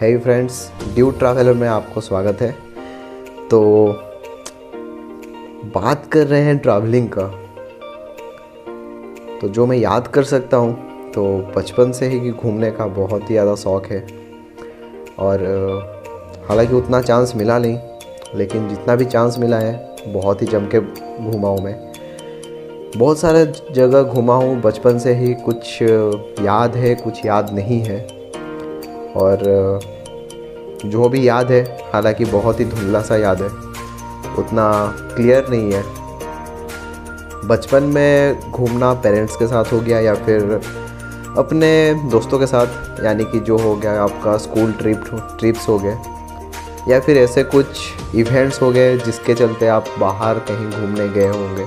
हे friends, due traveller में आपको स्वागत है। तो बात कर रहे हैं ट्रैवलिंग का। तो जो मैं याद कर सकता हूँ तो बचपन से ही घूमने का बहुत ही ज़्यादा शौक़ है। और हालांकि उतना चांस मिला नहीं, लेकिन जितना भी चांस मिला है बहुत ही जम के घूमा हूँ मैं। बहुत सारे जगह घूमा हूँ बचपन से ही। कुछ याद है, कुछ याद नहीं है। और जो भी याद है, हालांकि बहुत ही धुंधला सा याद है, उतना क्लियर नहीं है। बचपन में घूमना पेरेंट्स के साथ हो गया या फिर अपने दोस्तों के साथ, यानी कि जो हो गया आपका स्कूल ट्रिप्स हो गए, या फिर ऐसे कुछ इवेंट्स हो गए जिसके चलते आप बाहर कहीं घूमने गए होंगे।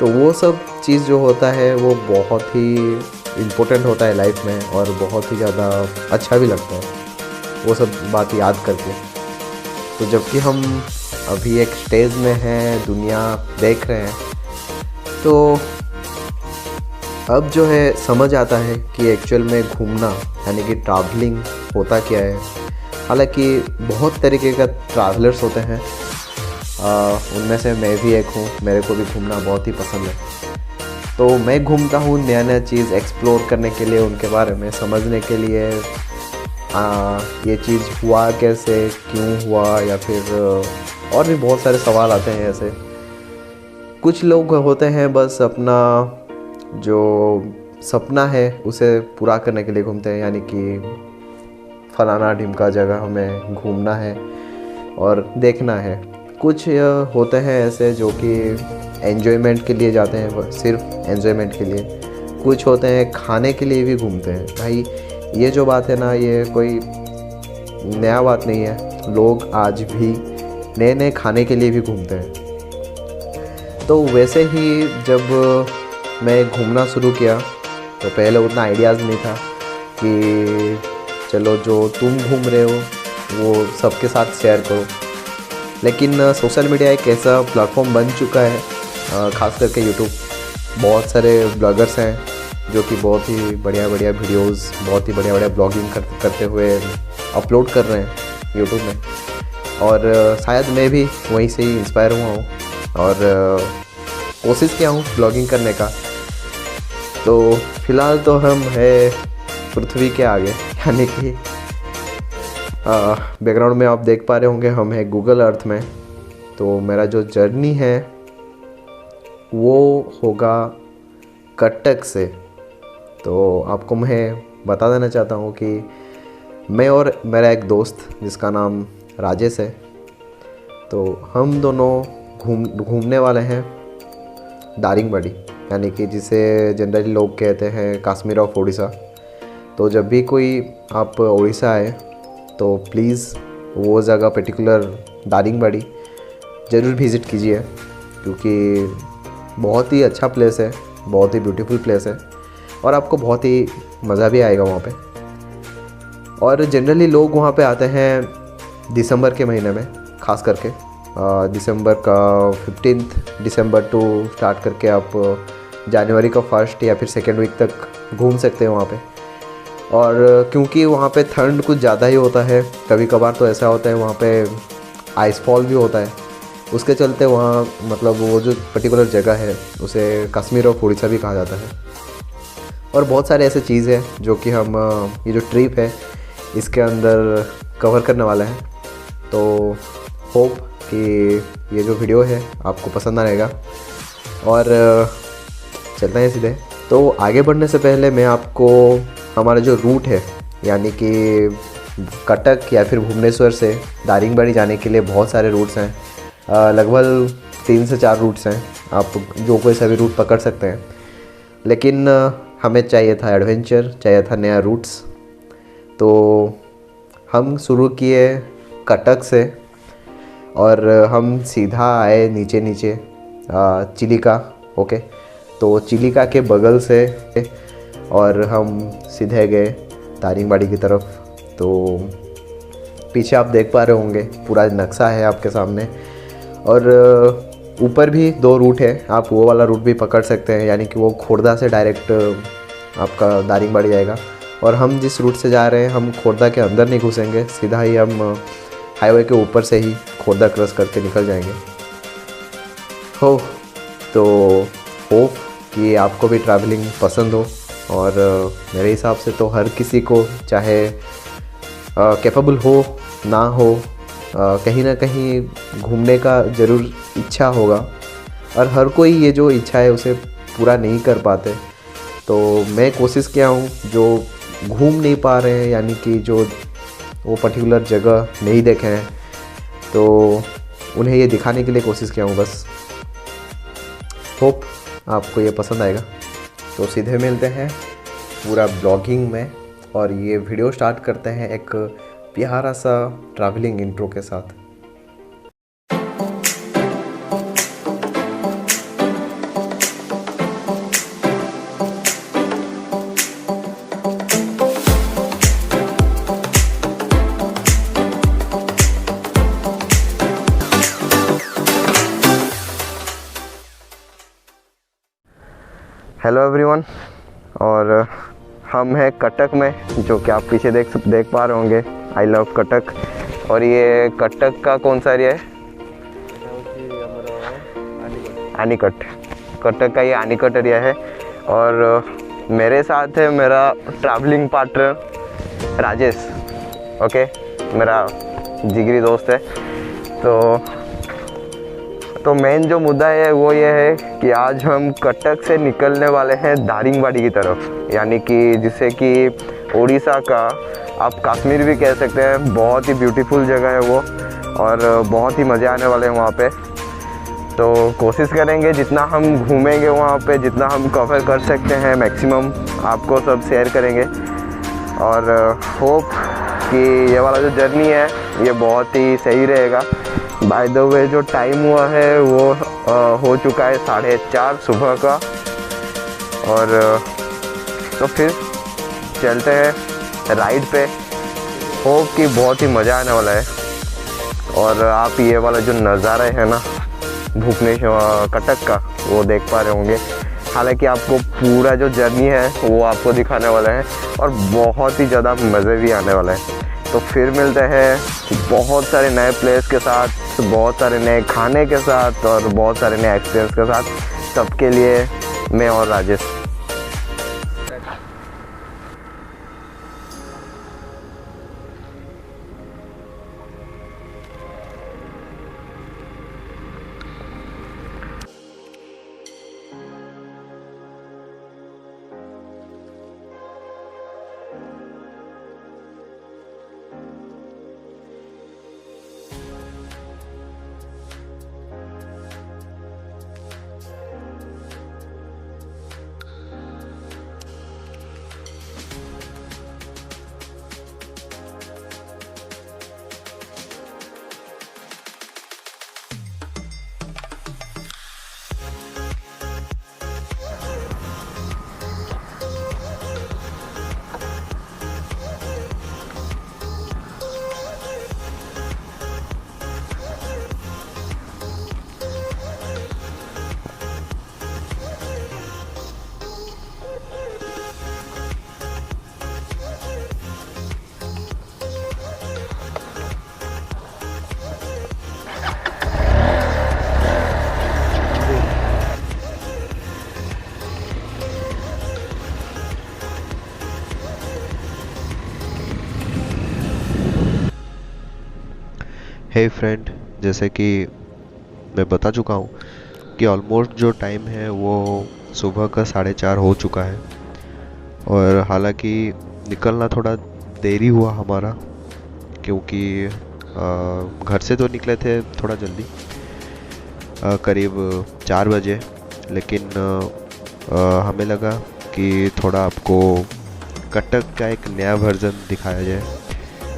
तो वो सब चीज़ जो होता है वो बहुत ही इम्पोर्टेंट होता है लाइफ में, और बहुत ही ज़्यादा अच्छा भी लगता है वो सब बात याद करके। तो जबकि हम अभी एक स्टेज में हैं, दुनिया देख रहे हैं, तो अब जो है समझ आता है कि एक्चुअल में घूमना यानी कि ट्रैवलिंग होता क्या है। हालांकि बहुत तरीके का ट्रैवलर्स होते हैं, उनमें से मैं भी एक हूँ। मेरे को भी घूमना बहुत ही पसंद है। तो मैं घूमता हूँ नया नया चीज़ एक्सप्लोर करने के लिए, उनके बारे में समझने के लिए। ये चीज़ हुआ कैसे, क्यों हुआ, या फिर और भी बहुत सारे सवाल आते हैं ऐसे। कुछ लोग होते हैं बस अपना जो सपना है उसे पूरा करने के लिए घूमते हैं, यानी कि फलाना ढिमका जगह हमें घूमना है और देखना है। कुछ होते हैं ऐसे जो कि एन्जॉयमेंट के लिए जाते हैं, सिर्फ एन्जॉयमेंट के लिए। कुछ होते हैं खाने के लिए भी घूमते हैं। भाई ये जो बात है ना, ये कोई नया बात नहीं है। लोग आज भी नए नए खाने के लिए भी घूमते हैं। तो वैसे ही जब मैं घूमना शुरू किया तो पहले उतना आइडियाज़ नहीं था कि चलो जो तुम घूम रहे हो वो सबके साथ शेयर करो। लेकिन सोशल मीडिया एक ऐसा प्लेटफॉर्म बन चुका है, ख़ास करके यूट्यूब। बहुत सारे ब्लॉगर्स हैं जो कि बहुत ही बढ़िया बढ़िया वीडियोस, बहुत ही बढ़िया बढ़िया ब्लॉगिंग करते हुए अपलोड कर रहे हैं यूट्यूब में। और शायद मैं भी वहीं से ही इंस्पायर हुआ हूँ और कोशिश किया हूँ ब्लॉगिंग करने का। तो फ़िलहाल तो हम है पृथ्वी के आगे, यानी कि बैकग्राउंड में आप देख पा रहे होंगे हम है गूगल अर्थ में। तो मेरा जो जर्नी है वो होगा कटक से। तो आपको मैं बता देना चाहता हूँ कि मैं और मेरा एक दोस्त जिसका नाम राजेश है, तो हम दोनों घूमने वाले हैं दारिंगबाड़ी, यानी कि जिसे जनरली लोग कहते हैं कश्मीर ऑफ उड़ीसा। तो जब भी कोई आप उड़ीसा आए तो प्लीज़ वो जगह पर्टिकुलर दारिंगबाड़ी ज़रूर विज़िट कीजिए, क्योंकि बहुत ही अच्छा प्लेस है, बहुत ही ब्यूटीफुल प्लेस है और आपको बहुत ही मज़ा भी आएगा वहाँ पे। और जनरली लोग वहाँ पे आते हैं दिसंबर के महीने में, ख़ास करके दिसंबर का 15 दिसंबर टू स्टार्ट करके आप जनवरी का फर्स्ट या फिर सेकेंड वीक तक घूम सकते हैं वहाँ पे। और क्योंकि वहाँ पे ठंड कुछ ज़्यादा ही होता है, कभी कभार तो ऐसा होता है वहाँ पे आइसफॉल भी होता है। उसके चलते वहाँ मतलब वो जो पर्टिकुलर जगह है उसे कश्मीर ऑफ उड़ीसा भी कहा जाता है। और बहुत सारे ऐसे चीज़ है जो कि हम ये जो ट्रिप है इसके अंदर कवर करने वाले हैं। तो होप कि ये जो वीडियो है आपको पसंद आएगा। और चलते हैं सीधे। तो आगे बढ़ने से पहले मैं आपको हमारा जो रूट है, यानी कि कटक या फिर भुवनेश्वर से दारिंगबाड़ी जाने के लिए बहुत सारे रूट्स हैं। लगभग 3 से 4 रूट्स हैं, आप जो कोई सभी रूट पकड़ सकते हैं। लेकिन हमें चाहिए था एडवेंचर, चाहिए था नया रूट्स। तो हम शुरू किए कटक से और हम सीधा आए नीचे नीचे चिलिका। ओके, तो चिलिका के बगल से और हम सीधे गए दारिंगबाड़ी की तरफ। तो पीछे आप देख पा रहे होंगे पूरा नक्शा है आपके सामने। और ऊपर भी 2 रूट है, आप वो वाला रूट भी पकड़ सकते हैं, यानी कि वो खोर्धा से डायरेक्ट आपका दारिंगबाड़ी जाएगा। और हम जिस रूट से जा रहे हैं हम खोर्धा के अंदर नहीं घुसेंगे, सीधा ही हम हाईवे के ऊपर से ही खोर्धा क्रॉस करके निकल जाएंगे। हो तो होप कि आपको भी ट्रैवलिंग पसंद हो, और मेरे हिसाब से तो हर किसी को, चाहे कैपेबल हो ना हो, कहीं ना कहीं घूमने का ज़रूर इच्छा होगा, और हर कोई ये जो इच्छा है उसे पूरा नहीं कर पाते। तो मैं कोशिश किया हूँ जो घूम नहीं पा रहे हैं, यानी कि जो वो पर्टिकुलर जगह नहीं देखे हैं, तो उन्हें ये दिखाने के लिए कोशिश किया हूँ बस। होप आपको ये पसंद आएगा। तो सीधे मिलते हैं पूरा ब्लॉगिंग में, और ये वीडियो स्टार्ट करते हैं एक प्यारा सा ट्रैवलिंग इंट्रो के साथ। हेलो एवरीवन, और हम हैं कटक में, जो कि आप पीछे देख पा रहे होंगे, आई लव कटक। और ये कटक का कौन सा एरिया है? आनीकट। कटक का ये आनीकट एरिया है। और मेरे साथ है मेरा ट्रैवलिंग पार्टनर राजेश। ओके, मेरा जिगरी दोस्त है। तो मेन जो मुद्दा है वो ये है कि आज हम कटक से निकलने वाले हैं दारिंगबाड़ी की तरफ, यानी कि जिसे कि उड़ीसा का आप कश्मीर भी कह सकते हैं। बहुत ही ब्यूटीफुल जगह है वो, और बहुत ही मज़े आने वाले हैं वहाँ पे। तो कोशिश करेंगे जितना हम घूमेंगे वहाँ पे, जितना हम कवर कर सकते हैं मैक्सिमम आपको सब शेयर करेंगे। और होप कि ये वाला जो जर्नी है ये बहुत ही सही रहेगा। बाय द वे जो टाइम हुआ है वो हो चुका है 4:30 सुबह का। और तो फिर चलते हैं राइड पे। होप कि बहुत ही मज़ा आने वाला है। और आप ये वाला जो नज़ारा है ना भुवनेश्वर कटक का, वो देख पा रहे होंगे। हालांकि आपको पूरा जो जर्नी है वो आपको दिखाने वाला है, और बहुत ही ज़्यादा मज़े भी आने वाला है। तो फिर मिलते हैं बहुत सारे नए प्लेस के साथ, बहुत सारे नए खाने के साथ, और बहुत सारे नए एक्सपीरियंस के साथ। सबके लिए मैं और राजेश। हे फ्रेंड, जैसे कि मैं बता चुका हूँ कि ऑलमोस्ट जो टाइम है वो सुबह का 4:30 हो चुका है। और हालांकि निकलना थोड़ा देरी हुआ हमारा, क्योंकि घर से तो निकले थे थोड़ा जल्दी, करीब 4 बजे। लेकिन हमें लगा कि थोड़ा आपको कटक का एक नया वर्जन दिखाया जाए,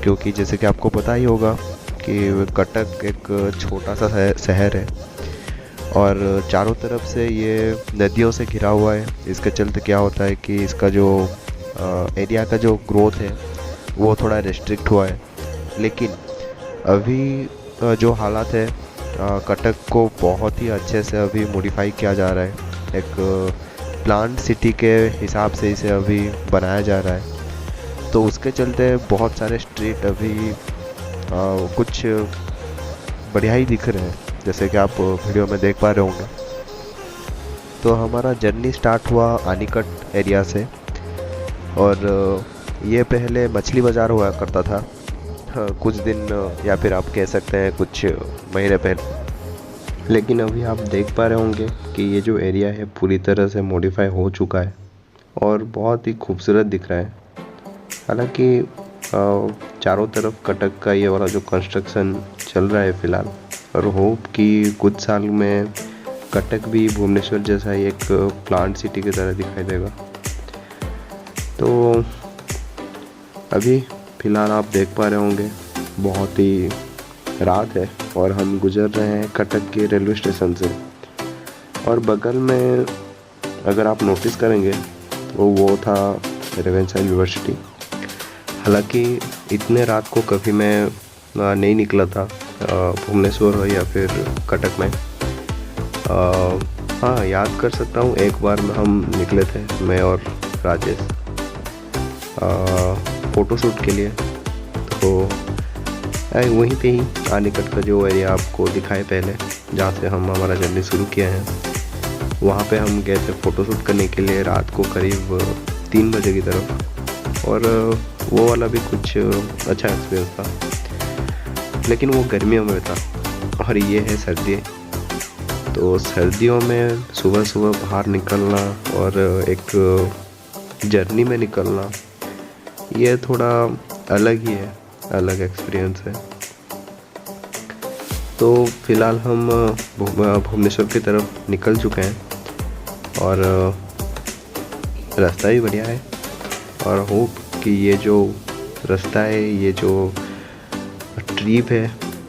क्योंकि जैसे कि आपको पता ही होगा कि कटक एक छोटा सा शहर है, और चारों तरफ से ये नदियों से घिरा हुआ है। इसके चलते क्या होता है कि इसका जो एरिया का जो ग्रोथ है वो थोड़ा रिस्ट्रिक्ट हुआ है। लेकिन अभी जो हालात है, कटक को बहुत ही अच्छे से अभी मॉडिफाई किया जा रहा है। एक प्लांट सिटी के हिसाब से इसे अभी बनाया जा रहा है। तो उसके चलते बहुत सारे स्ट्रीट अभी कुछ बढ़िया ही दिख रहे हैं, जैसे कि आप वीडियो में देख पा रहे होंगे। तो हमारा जर्नी स्टार्ट हुआ अनीकट एरिया से, और ये पहले मछली बाज़ार हुआ करता था। कुछ दिन या फिर आप कह सकते हैं कुछ महीने पहले। लेकिन अभी आप देख पा रहे होंगे कि ये जो एरिया है पूरी तरह से मॉडिफाई हो चुका है और बहुत ही खूबसूरत दिख रहा है। हालांकि चारों तरफ कटक का ये वाला जो कंस्ट्रक्शन चल रहा है फ़िलहाल, और होप कि कुछ साल में कटक भी भुवनेश्वर जैसा ही एक प्लांट सिटी की तरह दिखाई देगा। तो अभी फ़िलहाल आप देख पा रहे होंगे बहुत ही रात है और हम गुजर रहे हैं कटक के रेलवे स्टेशन से, और बगल में अगर आप नोटिस करेंगे तो वो था रेवेन्शा यूनिवर्सिटी। हालांकि इतने रात को कभी मैं नहीं निकला था भुवनेश्वर हो या फिर कटक में। हाँ, याद कर सकता हूँ एक बार हम निकले थे, मैं और राजेश, फ़ोटोशूट के लिए। तो वहीं पे ही अनीकट का जो एरिया आपको दिखाए पहले, जहाँ से हम हमारा जर्नी शुरू किया है, वहाँ पे हम गए थे फ़ोटोशूट करने के लिए रात को करीब 3 बजे की तरफ। और वो वाला भी कुछ अच्छा एक्सपीरियंस था, लेकिन वो गर्मियों में था और ये है सर्दी। तो सर्दियों में सुबह सुबह बाहर निकलना और एक जर्नी में निकलना, ये थोड़ा अलग ही है, अलग एक्सपीरियंस है। तो फ़िलहाल हम भुवनेश्वर की तरफ निकल चुके हैं और रास्ता भी बढ़िया है, और होप कि ये जो रास्ता है, ये जो ट्रिप है,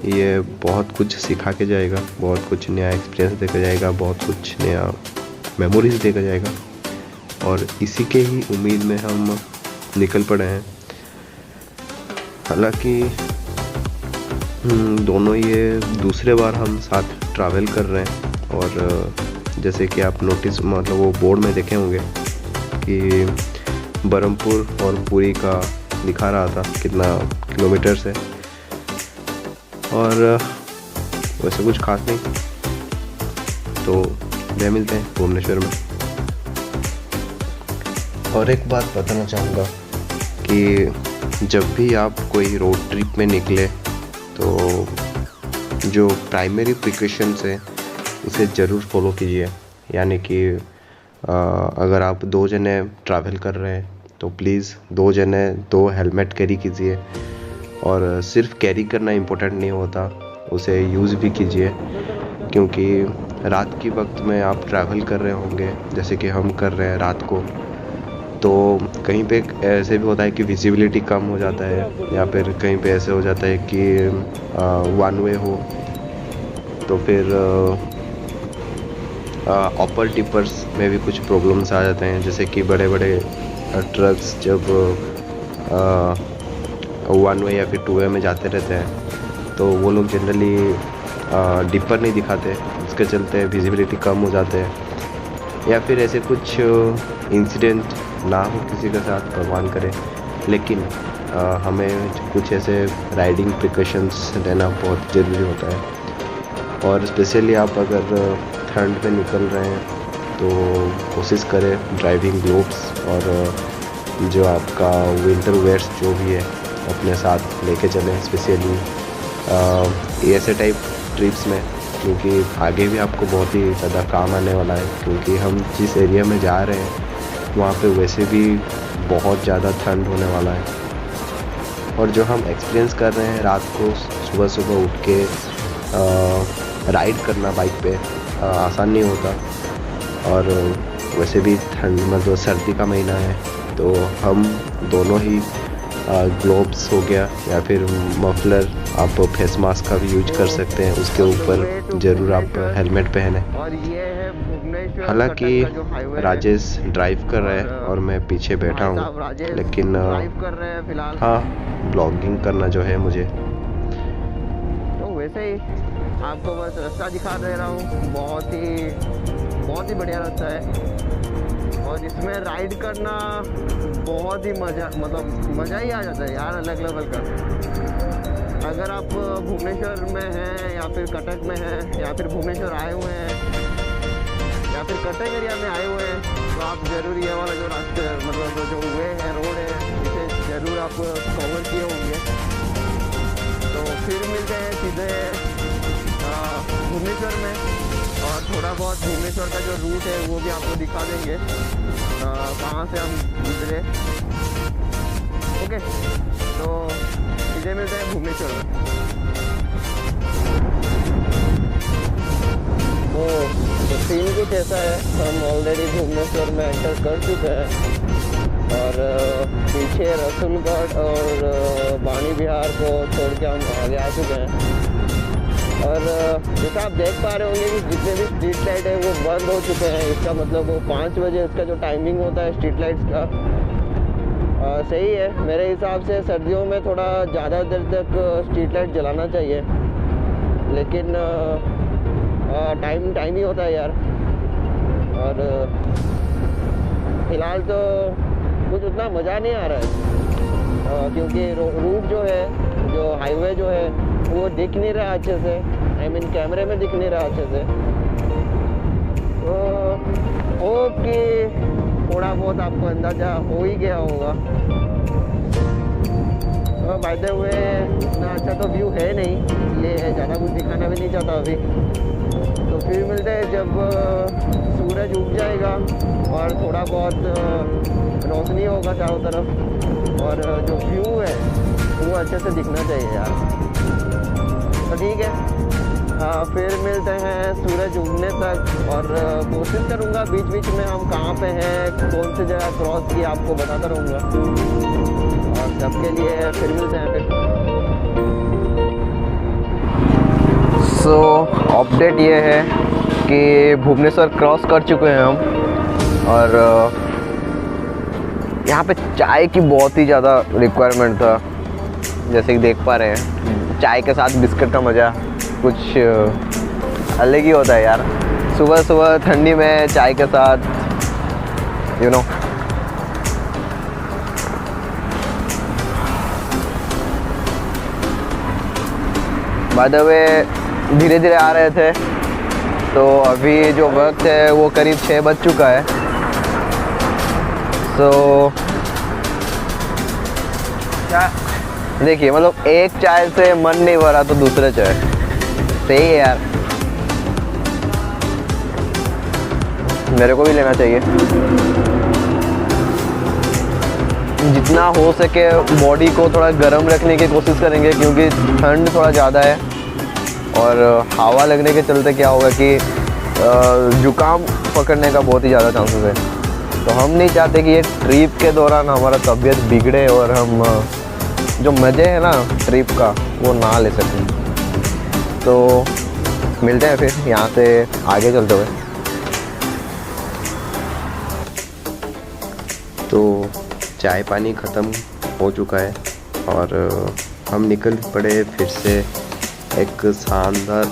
ये बहुत कुछ सिखा के जाएगा, बहुत कुछ नया एक्सपीरियंस देकर जाएगा, बहुत कुछ नया मेमोरीज देकर जाएगा। और इसी के ही उम्मीद में हम निकल पड़े हैं। हालांकि दोनों ये दूसरे बार हम साथ ट्रैवल कर रहे हैं, और जैसे कि आप नोटिस मतलब वो बोर्ड में देखे होंगे कि बरहमपुर और पुरी का दिखा रहा था कितना किलोमीटर है, और वैसे कुछ खास नहीं। तो मैं मिलते हैं भुवनेश्वर में। और एक बात बताना चाहूँगा कि जब भी आप कोई रोड ट्रिप में निकले तो जो प्राइमरी प्रिकॉशंस है उसे ज़रूर फॉलो कीजिए। यानी कि अगर आप 2 जने ट्रैवल कर रहे हैं तो प्लीज़ 2 जने 2 हेलमेट कैरी कीजिए, और सिर्फ कैरी करना इम्पोर्टेंट नहीं होता, उसे यूज़ भी कीजिए। क्योंकि रात के वक्त में आप ट्रैवल कर रहे होंगे, जैसे कि हम कर रहे हैं रात को, तो कहीं पे ऐसे भी होता है कि विजिबिलिटी कम हो जाता है, या फिर कहीं पे ऐसे हो जाता है कि 1 वे हो, तो फिर अपर टिपर्स में भी कुछ प्रॉब्लम्स आ जाते हैं। जैसे कि बड़े बड़े ट्रक्स जब 1 वे या फिर 2 वे में जाते रहते हैं तो वो लोग जनरली डिपर नहीं दिखाते, उसके चलते विजिबिलिटी कम हो जाते हैं, या फिर ऐसे कुछ इंसिडेंट ना हो किसी के साथ, भगवान करे। लेकिन हमें कुछ ऐसे राइडिंग प्रिकॉशंस लेना बहुत ज़रूरी होता है। और स्पेशली आप अगर ठंड में निकल रहे हैं तो कोशिश करें ड्राइविंग ग्लोव्स और जो आपका विंटर वेयर्स जो भी है अपने साथ लेके चलें, स्पेशली ऐसे टाइप ट्रिप्स में, क्योंकि आगे भी आपको बहुत ही ज़्यादा काम आने वाला है। क्योंकि हम जिस एरिया में जा रहे हैं वहाँ पे वैसे भी बहुत ज़्यादा ठंड होने वाला है, और जो हम एक्सपीरियंस कर रहे हैं रात को सुबह सुबह उठ के राइड करना बाइक पे आसान नहीं होता। और वैसे भी ठंड मतलब सर्दी का महीना है, तो हम दोनों ही ग्लोव्स हो गया या फिर मफलर, आप फेस मास्क का भी यूज कर सकते हैं, उसके ऊपर ज़रूर आप हेलमेट पहने। हालांकि राजेश ड्राइव कर रहा है और मैं पीछे बैठा हूँ, लेकिन हाँ, ब्लॉगिंग करना जो है मुझे, तो वैसे ही आपको बस रास्ता दिखा दे रहा हूँ। बहुत ही बढ़िया रास्ता है। और इसमें राइड करना बहुत ही मज़ा ही आ जाता है यार, अलग लेवल का। अगर आप भुवनेश्वर में हैं या फिर कटक में हैं या फिर भुवनेश्वर आए हुए हैं या फिर कटक एरिया में आए हुए हैं तो आप ज़रूर ये वाला जो रास्ते जो वे है, रोड है, इसे ज़रूर आप कवर किए होंगे। तो फिर मिलते हैं सीधे भुवनेश्वर में, और थोड़ा बहुत भुवनेश्वर का जो रूट है वो भी आपको दिखा देंगे कहाँ से हम गुजरे। ओके, तो सीधे मिलते हैं भुवनेश्वर में। तो सीन कुछ ऐसा है, हम ऑलरेडी भुवनेश्वर में एंटर कर चुके हैं और पीछे रसूलगढ़ और बानी बिहार को छोड़ के हम आगे आ चुके हैं। और जैसा आप देख पा रहे होंगे कि जितने भी स्ट्रीट लाइट है वो बंद हो चुके हैं। इसका मतलब वो 5 बजे इसका जो टाइमिंग होता है स्ट्रीट लाइट्स का, सही है मेरे हिसाब से। सर्दियों में थोड़ा ज़्यादा देर तक स्ट्रीट लाइट जलाना चाहिए, लेकिन टाइम ही होता है यार। और फ़िलहाल तो कुछ उतना मज़ा नहीं आ रहा है क्योंकि रूट जो है, जो हाईवे जो है वो दिख नहीं रहा अच्छे से। आई मीन कैमरे में दिख नहीं रहा अच्छे से। तो होप कि थोड़ा बहुत आपको अंदाज़ा हो ही गया होगा। तो बाय द वे इतना अच्छा तो व्यू है नहीं, इसलिए ज़्यादा कुछ दिखाना भी नहीं चाहता अभी। तो फिर मिलते हैं जब सूरज उग जाएगा और थोड़ा बहुत रोशनी होगा चारों तरफ, और जो व्यू है वो अच्छे से दिखना चाहिए यार। तो ठीक है, फिर मिलते हैं सूरज उगने तक, और कोशिश करूँगा बीच बीच में हम कहाँ पे हैं, कौन सी जगह क्रॉस की आपको बताता रहूँगा। और सबके लिए फिर मिलते हैं फिर। सो अपडेट ये है कि भुवनेश्वर क्रॉस कर चुके हैं हम, और यहाँ पे चाय की बहुत ही ज़्यादा रिक्वायरमेंट था। जैसे कि देख पा रहे हैं, चाय के साथ बिस्किट का मज़ा कुछ अलग ही होता है यार। सुबह सुबह ठंडी में चाय के साथ, you know. By the way धीरे धीरे आ रहे थे, तो अभी जो वक्त है वो करीब 6 बज चुका है। तो देखिए, मतलब एक चाय से मन नहीं भरा तो दूसरे चाय, सही है यार। मेरे को भी लेना चाहिए। जितना हो सके बॉडी को थोड़ा गर्म रखने की कोशिश करेंगे, क्योंकि ठंड थोड़ा ज़्यादा है और हवा लगने के चलते क्या होगा कि जुकाम पकड़ने का बहुत ही ज़्यादा चांसेस है। तो हम नहीं चाहते कि ये ट्रिप के दौरान हमारा तबीयत बिगड़े और हम जो मज़े हैं ना ट्रिप का वो ना ले सकें। तो मिलते हैं फिर यहाँ से आगे चलते हुए। तो चाय पानी ख़त्म हो चुका है और हम निकल पड़े फिर से एक शानदार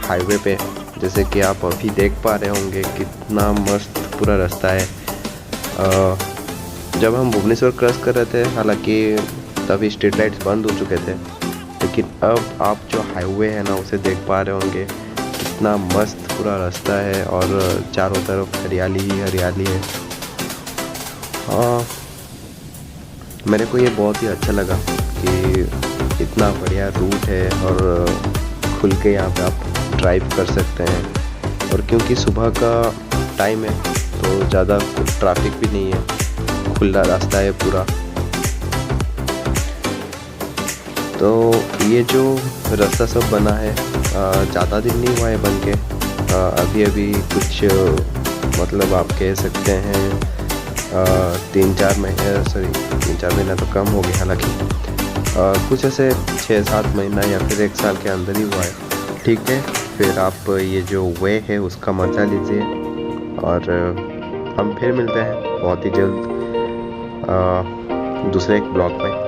हाईवे पे। जैसे कि आप अभी देख पा रहे होंगे कितना मस्त पूरा रास्ता है। जब हम भुवनेश्वर क्रॉस कर रहे थे, हालांकि तभी स्ट्रीट लाइट्स बंद हो चुके थे, लेकिन अब आप जो हाईवे है ना उसे देख पा रहे होंगे कितना मस्त पूरा रास्ता है और चारों तरफ हरियाली ही हरियाली है। मेरे को ये बहुत ही अच्छा लगा कि इतना बढ़िया रूट है और खुल के यहाँ पे आप ड्राइव कर सकते हैं। और क्योंकि सुबह का टाइम है तो ज़्यादा ट्रैफिक भी नहीं है, खुला रास्ता है पूरा। तो ये जो रास्ता सब बना है ज़्यादा दिन नहीं हुआ है बन के, अभी कुछ मतलब आप कह सकते हैं 3-4 महीना तो कम हो गया, हालांकि कुछ ऐसे 6-7 महीना या फिर 1 साल के अंदर ही हुआ है। ठीक है, फिर आप ये जो वे है उसका मज़ा लीजिए और हम फिर मिलते हैं बहुत ही जल्द दूसरे एक ब्लॉग में।